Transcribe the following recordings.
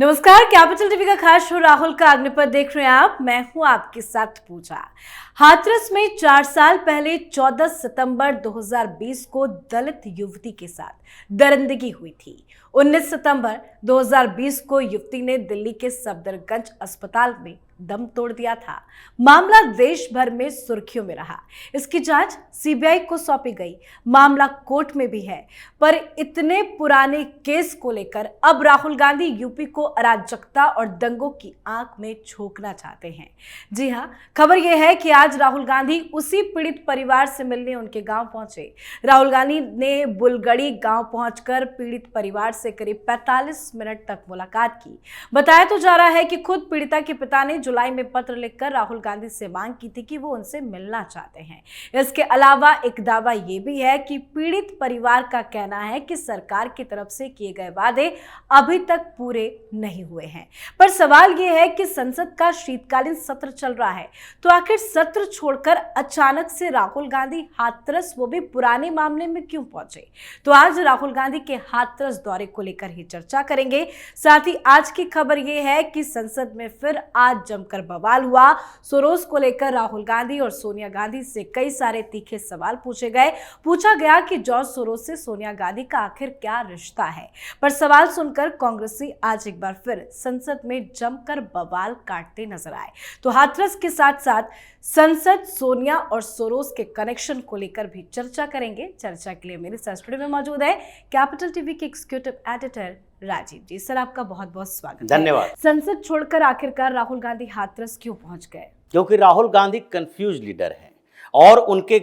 नमस्कार, capital TV का खास शो राहुल का अग्निपथ देख रहे हैं आप। मैं हूं आपके साथ पूजा। हाथरस में 4 साल पहले 14 सितंबर 2020 को दलित युवती के साथ दरिंदगी हुई थी। 19 सितंबर 2020 को युवती ने दिल्ली के सफदरजंग अस्पताल में दम तोड़ दिया था। मामला देश भर में सुर्खियों में रहा। इसकी जांच सीबीआई को सौंपी गई। मामला कोर्ट में भी है, पर इतने पुराने केस को लेकर अब राहुल गांधी यूपी को अराजकता और दंगों की आंख में झोंकना चाहते हैं। जी हां, खबर यह है कि आज राहुल गांधी उसी पीड़ित परिवार से मिलने उनके गांव पहुंचे। राहुल गांधी ने बुलगड़ी गांव पहुंचकर पीड़ित परिवार से करीब 45 मिनट तक मुलाकात की। बताया तो जा रहा है कि खुद पीड़िता के पिता ने जुलाई में पत्र लिखकर राहुल गांधी से मांग की थी कि वो उनसे मिलना चाहते हैं। इसके अलावा एक दावा ये भी है कि पीड़ित परिवार का कहना है कि सरकार की तरफ से किए गए वादे अभी तक पूरे नहीं हुए हैं। पर सवाल यह है कि संसद का शीतकालीन सत्र चल रहा है, तो आखिर सत्र छोड़कर अचानक से राहुल गांधी हाथरस, वो भी पुराने मामले में क्यों पहुंचे? तो आज राहुल गांधी के हाथरस दौरे को लेकर ही चर्चा करेंगे। साथ ही आज की खबर यह है कि संसद में फिर आज जमकर बवाल हुआ। सोरोस को लेकर राहुल गांधी और सोनिया गांधी से कई सारे तीखे सवाल पूछे गए। पूछा गया कि जॉर्ज सोरोस से सोनिया गांधी का आखिर क्या रिश्ता है। पर सवाल सुनकर कांग्रेसी आज एक बार फिर संसद में जमकर बवाल काटते नजर आए। तो हाथरस के साथ साथ संसद, सोनिया और सोरोस के कनेक्शन को लेकर भी चर्चा करेंगे। चर्चा के लिए मेरे साथ स्टूडियो में मौजूद है कैपिटल टीवी के एग्जीक्यूटिव एडिटर राजीव जी। सर, आपका बहुत बहुत स्वागत। धन्यवाद। संसद छोड़कर आखिरकार राहुल गांधी हाथरस क्यों पहुंच गए? क्योंकि राहुल गांधी कंफ्यूज लीडर हैं और उनके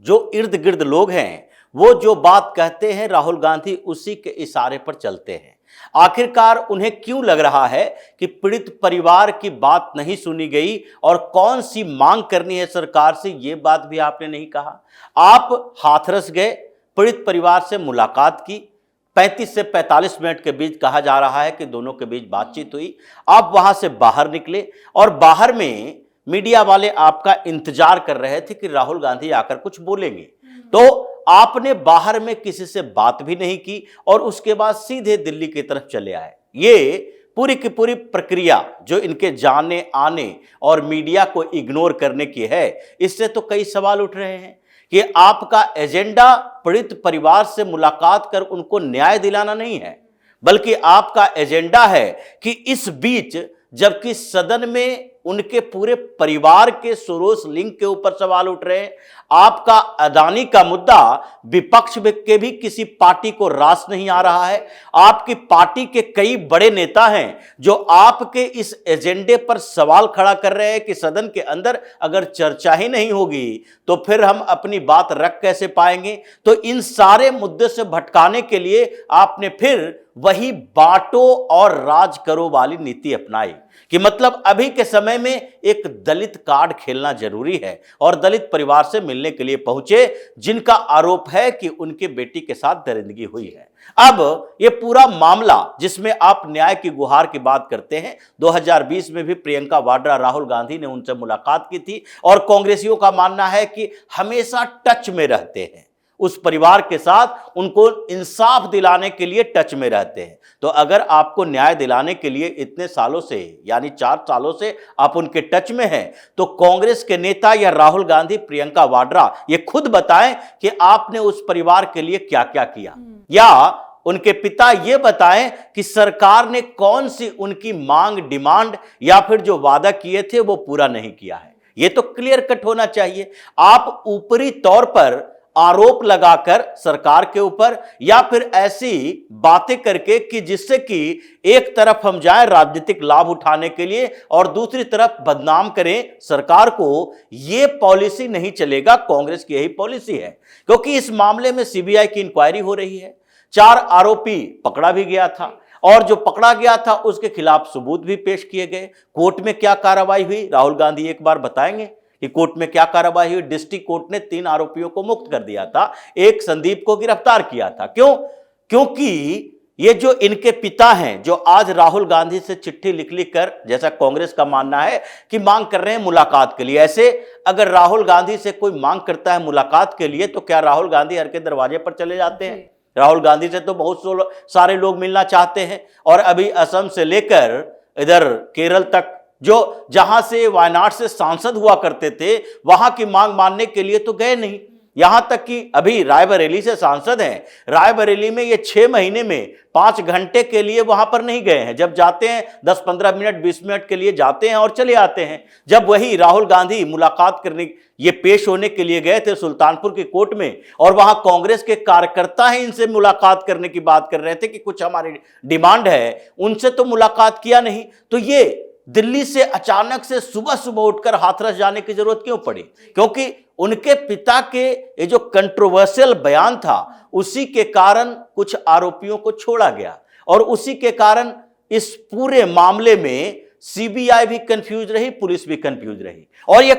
जो इर्द गिर्द लोग हैं वो जो बात कहते हैं राहुल गांधी उसी के इशारे पर चलते हैं। आखिरकार उन्हें क्यों लग रहा है कि पीड़ित परिवार की बात नहीं सुनी गई और कौन सी मांग करनी है सरकार से, ये बात भी आपने नहीं कहा। आप हाथरस गए, पीड़ित परिवार से मुलाकात की, 35 से 45 मिनट के बीच कहा जा रहा है कि दोनों के बीच बातचीत हुई। आप वहां से बाहर निकले और बाहर में मीडिया वाले आपका इंतजार कर रहे थे कि राहुल गांधी आकर कुछ बोलेंगे, तो आपने बाहर में किसी से बात भी नहीं की और उसके बाद सीधे दिल्ली की तरफ चले आए। ये पूरी की पूरी प्रक्रिया जो इनके जाने आने और मीडिया को इग्नोर करने की है, इससे तो कई सवाल उठ रहे हैं कि आपका एजेंडा पीड़ित परिवार से मुलाकात कर उनको न्याय दिलाना नहीं है, बल्कि आपका एजेंडा है कि इस बीच जबकि सदन में उनके पूरे परिवार के सोरोस लिंक के ऊपर सवाल उठ रहे हैं, आपका अदानी का मुद्दा विपक्ष के भी किसी पार्टी को रास नहीं आ रहा है। आपकी पार्टी के कई बड़े नेता हैं जो आपके इस एजेंडे पर सवाल खड़ा कर रहे हैं कि सदन के अंदर अगर चर्चा ही नहीं होगी तो फिर हम अपनी बात रख कैसे पाएंगे। तो इन सारे मुद्दे से भटकाने के लिए आपने फिर वही बांटो और राज करो वाली नीति अपनाई कि मतलब अभी के समय में एक दलित कार्ड खेलना जरूरी है और दलित परिवार से मिलने के लिए पहुंचे जिनका आरोप है कि उनके बेटी के साथ दरिंदगी हुई है। अब ये पूरा मामला जिसमें आप न्याय की गुहार की बात करते हैं, 2020 में भी प्रियंका वाड्रा, राहुल गांधी ने उनसे मुलाकात की थी और कांग्रेसियों का मानना है कि हमेशा टच में रहते हैं उस परिवार के साथ, उनको इंसाफ दिलाने के लिए टच में रहते हैं। तो अगर आपको न्याय दिलाने के लिए इतने सालों से यानी 4 सालों से आप उनके टच में हैं, तो कांग्रेस के नेता या राहुल गांधी, प्रियंका वाड्रा ये खुद बताएं कि आपने उस परिवार के लिए क्या क्या किया, या उनके पिता ये बताएं कि सरकार ने कौन सी उनकी मांग, डिमांड या फिर जो वादा किए थे वो पूरा नहीं किया है। ये तो क्लियर कट होना चाहिए। आप ऊपरी तौर पर आरोप लगाकर सरकार के ऊपर या फिर ऐसी बातें करके कि जिससे कि एक तरफ हम जाएं राजनीतिक लाभ उठाने के लिए और दूसरी तरफ बदनाम करें सरकार को, यह पॉलिसी नहीं चलेगा। कांग्रेस की यही पॉलिसी है, क्योंकि इस मामले में सीबीआई की इंक्वायरी हो रही है। 4 आरोपी पकड़ा भी गया था और जो पकड़ा गया था उसके खिलाफ सबूत भी पेश किए गए। कोर्ट में क्या कार्रवाई हुई, राहुल गांधी एक बार बताएंगे कि कोर्ट में क्या कार्रवाई हुई। डिस्ट्रिक्ट कोर्ट ने 3 आरोपियों को मुक्त कर दिया था, एक संदीप को गिरफ्तार किया था। क्यों? क्योंकि ये जो इनके पिता हैं जो आज राहुल गांधी से चिट्ठी लिख कर, जैसा कांग्रेस का मानना है कि मांग कर रहे हैं मुलाकात के लिए। ऐसे अगर राहुल गांधी से कोई मांग करता है मुलाकात के लिए तो क्या राहुल गांधी हर के दरवाजे पर चले जाते हैं? राहुल गांधी से तो बहुत सारे लोग मिलना चाहते हैं, और अभी असम से लेकर इधर केरल तक, जो जहां से वायनाड से सांसद हुआ करते थे, वहां की मांग मानने के लिए तो गए नहीं। यहां तक कि अभी रायबरेली से सांसद हैं, रायबरेली में ये 6 महीने में 5 घंटे के लिए वहां पर नहीं गए हैं। जब जाते हैं 10-15 मिनट 20 मिनट के लिए जाते हैं और चले आते हैं। जब वही राहुल गांधी मुलाकात करने, ये पेश होने के लिए गए थे सुल्तानपुर की कोर्ट में, और वहां कांग्रेस के कार्यकर्ता ही इनसे मुलाकात करने की बात कर रहे थे कि कुछ हमारी डिमांड है, उनसे तो मुलाकात किया नहीं। तो ये दिल्ली से अचानक से सुबह सुबह उठकर हाथरस जाने की जरूरत क्यों पड़ी? क्योंकि उनके पिता के ये जो कंट्रोवर्शियल बयान था, उसी के कारण कुछ आरोपियों को छोड़ा गया, और उसी के कारण इस पूरे मामले में सीबीआई भी कंफ्यूज रही, पुलिस भी कंफ्यूज रही। और ये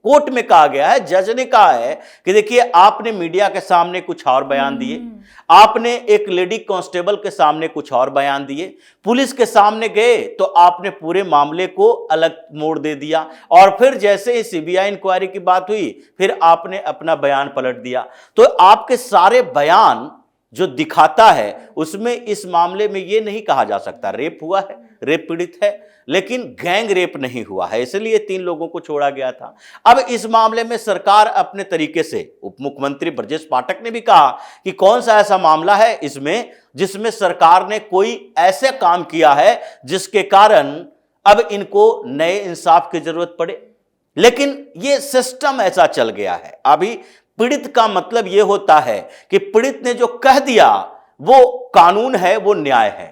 कोर्ट में कहा गया है, जज ने कहा है कि देखिए, आपने मीडिया के सामने कुछ और बयान दिए, आपने एक लेडी कांस्टेबल के सामने कुछ और बयान दिए, पुलिस के सामने गए तो आपने पूरे मामले को अलग मोड़ दे दिया, और फिर जैसे ही सीबीआई इंक्वायरी की बात हुई, फिर आपने अपना बयान पलट दिया। तो आपके सारे बयान जो दिखाता है, उसमें इस मामले में यह नहीं कहा जा सकता रेप हुआ है, रेप पीड़ित है, लेकिन गैंग रेप नहीं हुआ है, इसलिए 3 लोगों को छोड़ा गया था। अब इस मामले में सरकार अपने तरीके से, उप मुख्यमंत्री ब्रजेश पाठक ने भी कहा कि कौन सा ऐसा मामला है इसमें जिसमें सरकार ने कोई ऐसे काम किया है जिसके कारण अब इनको नए इंसाफ की जरूरत पड़े। लेकिन ये सिस्टम ऐसा चल गया है। अभी पीड़ित का मतलब यह होता है कि पीड़ित ने जो कह दिया वो कानून है, वो न्याय है।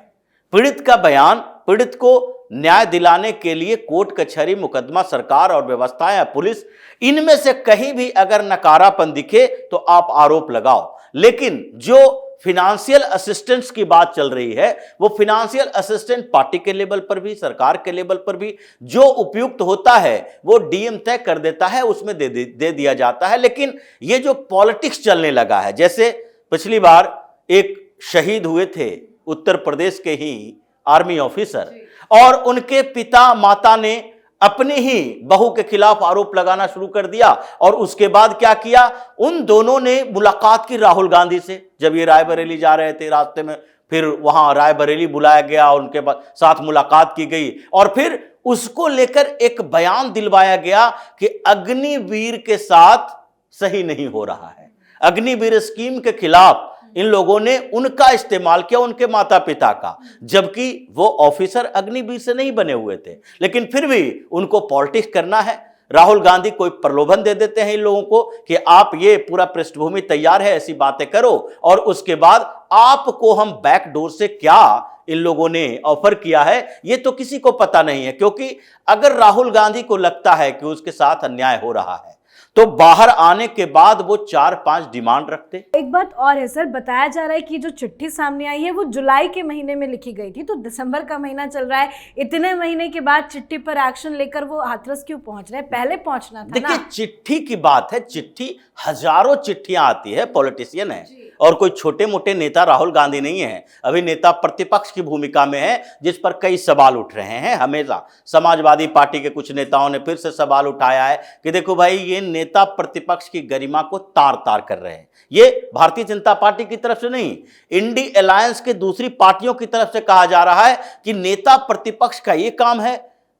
पीड़ित का बयान, पीड़ित को न्याय दिलाने के लिए कोर्ट कचहरी, मुकदमा, सरकार और व्यवस्थाएं, पुलिस, इनमें से कहीं भी अगर नकारापन दिखे तो आप आरोप लगाओ। लेकिन जो फिनेंशियल असिस्टेंस की बात चल रही है, वो फिनेंशियल असिस्टेंट पार्टी के लेवल पर भी, सरकार के लेवल पर भी जो उपयुक्त होता है वो डीएम तय कर देता है, उसमें दे दिया जाता है। लेकिन ये जो पॉलिटिक्स चलने लगा है, जैसे पिछली बार एक शहीद हुए थे उत्तर प्रदेश के ही आर्मी ऑफिसर, और उनके पिता माता ने अपनी ही बहू के खिलाफ आरोप लगाना शुरू कर दिया, और उसके बाद क्या किया, उन दोनों ने मुलाकात की राहुल गांधी से। जब ये रायबरेली जा रहे थे, रास्ते में फिर वहां रायबरेली बुलाया गया, उनके साथ मुलाकात की गई, और फिर उसको लेकर एक बयान दिलवाया गया कि अग्निवीर के साथ सही नहीं हो रहा है। अग्निवीर स्कीम के खिलाफ इन लोगों ने उनका इस्तेमाल किया, उनके माता पिता का, जबकि वो ऑफिसर अग्निवीर से नहीं बने हुए थे। लेकिन फिर भी उनको पॉलिटिक्स करना है। राहुल गांधी कोई प्रलोभन दे देते हैं इन लोगों को कि आप ये पूरा पृष्ठभूमि तैयार है, ऐसी बातें करो, और उसके बाद आपको हम बैक डोर से क्या इन लोगों ने ऑफर किया है ये तो किसी को पता नहीं है। क्योंकि अगर राहुल गांधी को लगता है कि उसके साथ अन्याय हो रहा है, तो बाहर आने के बाद वो 4-5 डिमांड रखते। एक बात और है सर, बताया जा रहा है कि जो चिट्ठी सामने आई है वो जुलाई के महीने में लिखी गई थी, तो दिसंबर का महीना चल रहा है, इतने महीने के बाद चिट्ठी पर एक्शन लेकर वो हाथरस क्यों पहुंच रहे हैं? पहले पहुंचना था। देखिए, चिट्ठी की बात है, चिट्ठी, हजारों चिट्ठियां आती है, पॉलिटिशियन है, और कोई छोटे मोटे नेता राहुल गांधी नहीं है। अभी नेता प्रतिपक्ष की भूमिका में है, जिस पर कई सवाल उठ रहे हैं। हमेशा समाजवादी पार्टी के कुछ नेताओं ने फिर से सवाल उठाया है कि देखो भाई, ये नेता प्रतिपक्ष की गरिमा को तार तार कर रहे हैं। ये भारतीय जनता पार्टी की तरफ से नहीं, इंडी अलायंस के दूसरी पार्टियों की तरफ से कहा जा रहा है कि नेता प्रतिपक्ष का ये काम है,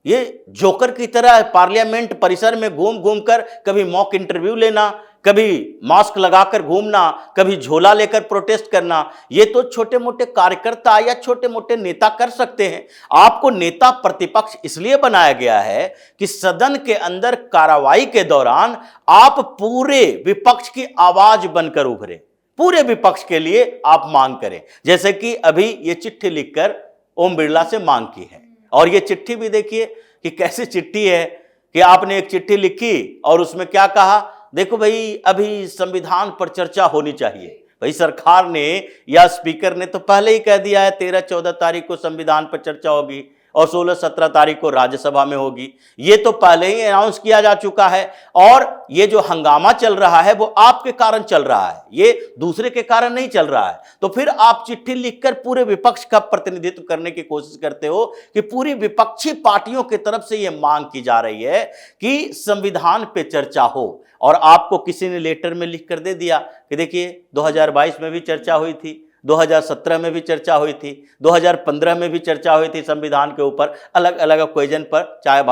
ये जोकर की तरह पार्लियामेंट परिसर में घूम घूम कर कभी मॉक इंटरव्यू लेना, कभी मास्क लगाकर घूमना, कभी झोला लेकर प्रोटेस्ट करना। ये तो छोटे मोटे कार्यकर्ता या छोटे मोटे नेता कर सकते हैं। आपको नेता प्रतिपक्ष इसलिए बनाया गया है कि सदन के अंदर कार्रवाई के दौरान आप पूरे विपक्ष की आवाज बनकर उभरे, पूरे विपक्ष के लिए आप मांग करें। जैसे कि अभी ये चिट्ठी लिखकर ओम बिरला से मांग की है, और ये चिट्ठी भी देखिए कि कैसी चिट्ठी है कि आपने एक चिट्ठी लिखी और उसमें क्या कहा, देखो भाई, अभी संविधान पर चर्चा होनी चाहिए। भाई, सरकार ने या स्पीकर ने तो पहले ही कह दिया है 13-14 तारीख को संविधान पर चर्चा होगी, और 16-17 तारीख को राज्यसभा में होगी। ये तो पहले ही अनाउंस किया जा चुका है और ये जो हंगामा चल रहा है वो आपके कारण चल रहा है, ये दूसरे के कारण नहीं चल रहा है। तो फिर आप चिट्ठी लिखकर पूरे विपक्ष का प्रतिनिधित्व करने की कोशिश करते हो कि पूरी विपक्षी पार्टियों की तरफ से यह मांग की जा रही है कि संविधान पे चर्चा हो, और आपको किसी ने लेटर में लिख कर दे दिया कि देखिए 2022 में भी चर्चा हुई थी, 2017 में भी चर्चा हुई थी, 2015 में भी चर्चा हुई थी संविधान के ऊपर अलग अलग ओकेजन पर, चाहे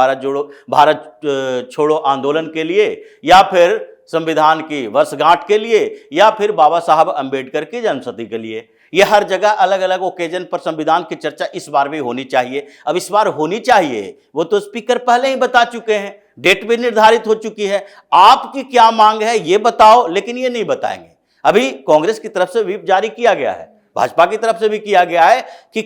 भारत छोड़ो आंदोलन के लिए या फिर संविधान की वर्षगांठ के लिए या फिर बाबा साहब अंबेडकर की जन्मशती के लिए। यह हर जगह अलग अलग ओकेजन पर संविधान की चर्चा इस बार भी होनी चाहिए। अब इस बार होनी चाहिए वो तो स्पीकर पहले ही बता चुके हैं, डेट भी निर्धारित हो चुकी है। आपकी क्या मांग है ये बताओ, लेकिन ये नहीं बताएंगे। अभी कांग्रेस की तरफ से व्हिप जारी किया गया है, भाजपा की तरफ से भी किया गया है कि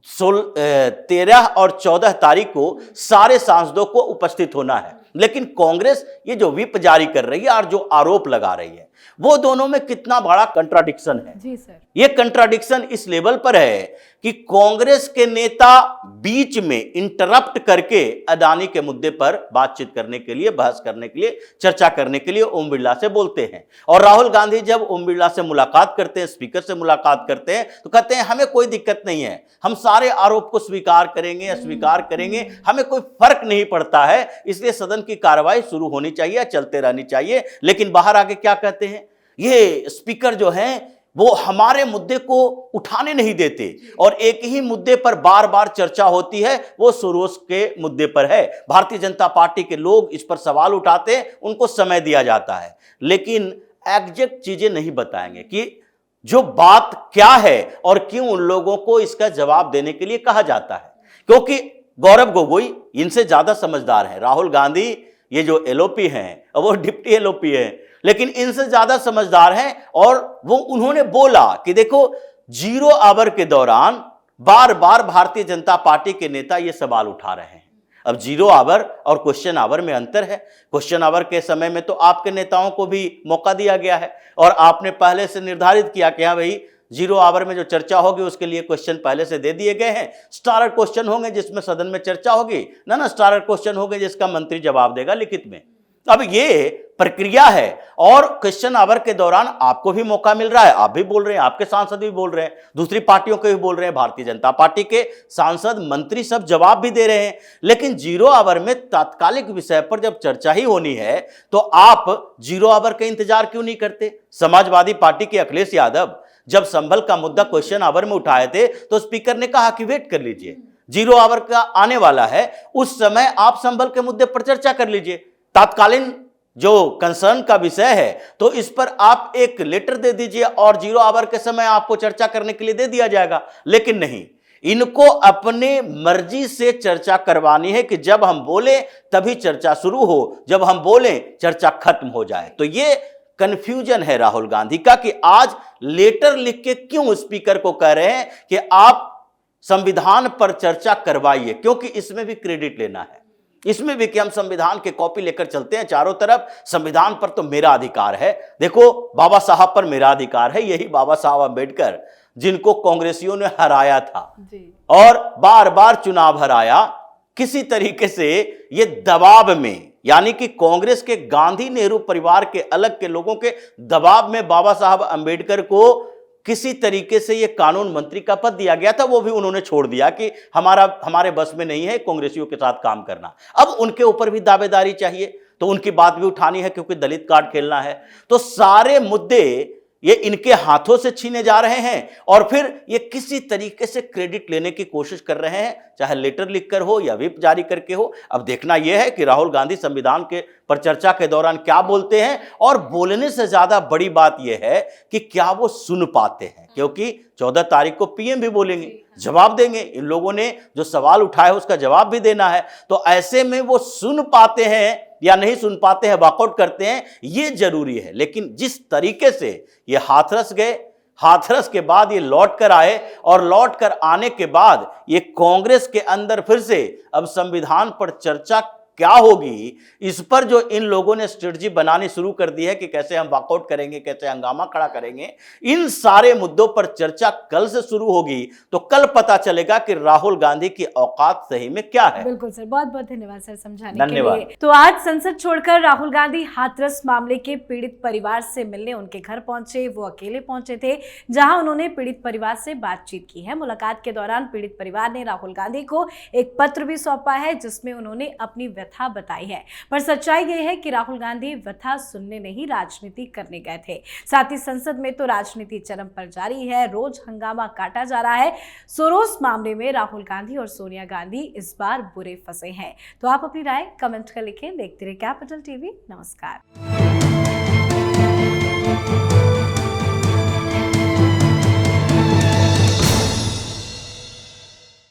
13 और 14 तारीख को सारे सांसदों को उपस्थित होना है, लेकिन कांग्रेस ये जो व्हिप जारी कर रही है और जो आरोप लगा रही है वो दोनों में कितना बड़ा कंट्राडिक्शन है। जी सर, ये कंट्राडिक्शन इस लेवल पर है कि कांग्रेस के नेता बीच में इंटरप्ट करके अडानी के मुद्दे पर बातचीत करने के लिए, बहस करने के लिए, चर्चा करने के लिए ओम बिरला से बोलते हैं, और राहुल गांधी जब ओम बिरला से मुलाकात करते हैं, स्पीकर से मुलाकात करते हैं, तो कहते हैं हमें कोई दिक्कत नहीं है, हम सारे आरोप को स्वीकार करेंगे, अस्वीकार करेंगे, हमें कोई फर्क नहीं पड़ता है, इसलिए सदन की कार्रवाई शुरू होनी चाहिए, चलते रहनी चाहिए। लेकिन बाहर आके क्या कहते हैं, ये स्पीकर जो हैं वो हमारे मुद्दे को उठाने नहीं देते, और एक ही मुद्दे पर बार बार चर्चा होती है, वो सुरोस के मुद्दे पर है। भारतीय जनता पार्टी के लोग इस पर सवाल उठाते हैं, उनको समय दिया जाता है, लेकिन एग्जैक्ट चीजें नहीं बताएंगे कि जो बात क्या है और क्यों उन लोगों को इसका जवाब देने के लिए कहा जाता है। क्योंकि गौरव गोगोई इनसे ज्यादा समझदार है, राहुल गांधी ये जो एलओपी हैं वो डिप्टी एलओपी है, लेकिन इनसे ज्यादा समझदार हैं, और वो उन्होंने बोला कि देखो 0 आवर के दौरान बार बार भारतीय जनता पार्टी के नेता ये सवाल उठा रहे हैं। अब 0 आवर और क्वेश्चन आवर में अंतर है। क्वेश्चन आवर के समय में तो आपके नेताओं को भी मौका दिया गया है और आपने पहले से निर्धारित किया कि हाँ भाई 0 आवर में जो चर्चा होगी उसके लिए क्वेश्चन पहले से दे दिए गए हैं। स्टारर क्वेश्चन होंगे जिसमें सदन में चर्चा होगी, ना स्टारर क्वेश्चन होंगे जिसका मंत्री जवाब देगा लिखित में। अब ये प्रक्रिया है, और क्वेश्चन आवर के दौरान आपको भी मौका मिल रहा है, आप भी बोल रहे हैं, आपके सांसद भी बोल रहे हैं, दूसरी पार्टियों के भी बोल रहे हैं, भारतीय जनता पार्टी के सांसद मंत्री सब जवाब भी दे रहे हैं। लेकिन 0 आवर में तात्कालिक विषय पर जब चर्चा ही होनी है तो आप 0 आवर का इंतजार क्यों नहीं करते? समाजवादी पार्टी के अखिलेश यादव जब संभल का मुद्दा क्वेश्चन आवर में उठाए थे तो स्पीकर ने कहा कि वेट कर लीजिए, 0 आवर का आने वाला है, उस समय आप संभल के मुद्दे पर चर्चा कर लीजिए, तात्कालीन जो कंसर्न का विषय है तो इस पर आप एक लेटर दे दीजिए और 0 आवर के समय आपको चर्चा करने के लिए दे दिया जाएगा। लेकिन नहीं, इनको अपने मर्जी से चर्चा करवानी है कि जब हम बोले तभी चर्चा शुरू हो, जब हम बोले चर्चा खत्म हो जाए। तो ये कंफ्यूजन है राहुल गांधी का कि आज लेटर लिख के क्यों स्पीकर को कह रहे हैं कि आप संविधान पर चर्चा करवाइए, क्योंकि इसमें भी क्रेडिट लेना है, इसमें भी कि हम संविधान के कॉपी लेकर चलते हैं चारों तरफ, संविधान पर तो मेरा अधिकार है, देखो बाबा साहब पर मेरा अधिकार है। यही बाबा साहब अंबेडकर जिनको कांग्रेसियों ने हराया था और बार बार चुनाव हराया, किसी तरीके से ये दबाव में, यानी कि कांग्रेस के गांधी नेहरू परिवार के अलग के लोगों के दबाव में बाबा साहब अंबेडकर को किसी तरीके से ये कानून मंत्री का पद दिया गया था, वो भी उन्होंने छोड़ दिया कि हमारे बस में नहीं है कांग्रेसियों के साथ काम करना। अब उनके ऊपर भी दावेदारी चाहिए तो उनकी बात भी उठानी है, क्योंकि दलित कार्ड खेलना है। तो सारे मुद्दे ये इनके हाथों से छीने जा रहे हैं और फिर ये किसी तरीके से क्रेडिट लेने की कोशिश कर रहे हैं, चाहे लेटर लिखकर हो या व्हिप जारी करके हो। अब देखना यह है कि राहुल गांधी संविधान के पर चर्चा के दौरान क्या बोलते हैं, और बोलने से ज्यादा बड़ी बात यह है कि क्या वो सुन पाते हैं, क्योंकि 14 तारीख को पीएम भी बोलेंगे, जवाब देंगे, इन लोगों ने जो सवाल उठाया उसका जवाब भी देना है। तो ऐसे में वो सुन पाते हैं या नहीं सुन पाते हैं, वॉकआउट करते हैं, ये जरूरी है। लेकिन जिस तरीके से ये हाथरस गए, हाथरस के बाद ये लौट कर आए और लौट कर आने के बाद ये कांग्रेस के अंदर फिर से अब संविधान पर चर्चा क्या होगी, इस पर जो इन लोगों ने स्ट्रेटजी बनानी शुरू कर दी है कि कैसे हम वॉकआउट करेंगे, कैसे हंगामा खड़ा करेंगे, इन सारे मुद्दों पर चर्चा कल से शुरू होगी। तो कल पता चलेगा कि राहुल गांधी की औकात सही में क्या है। बिल्कुल सर, बहुत बहुत धन्यवाद सर समझाने के धन्यवाद। लिए। तो आज संसद छोड़कर राहुल गांधी हाथरस मामले के पीड़ित परिवार से मिलने उनके घर पहुंचे। वो अकेले पहुंचे थे, जहां उन्होंने पीड़ित परिवार से बातचीत की है। मुलाकात के दौरान पीड़ित परिवार ने राहुल गांधी को एक पत्र भी सौंपा है, जिसमें उन्होंने अपनी व्यथा बताई है। पर सच्चाई ये है कि राहुल गांधी व्यथा सुनने नहीं, राजनीति करने गए थे। साथ ही संसद में तो राजनीति चरम पर जारी है, रोज हंगामा काटा जा रहा है। सोरोस मामले में राहुल गांधी और सोनिया गांधी इस बार बुरे फंसे हैं। तो आप अपनी राय कमेंट कर लिखें। देखते रहिए कैपिटल टीवी। नमस्कार।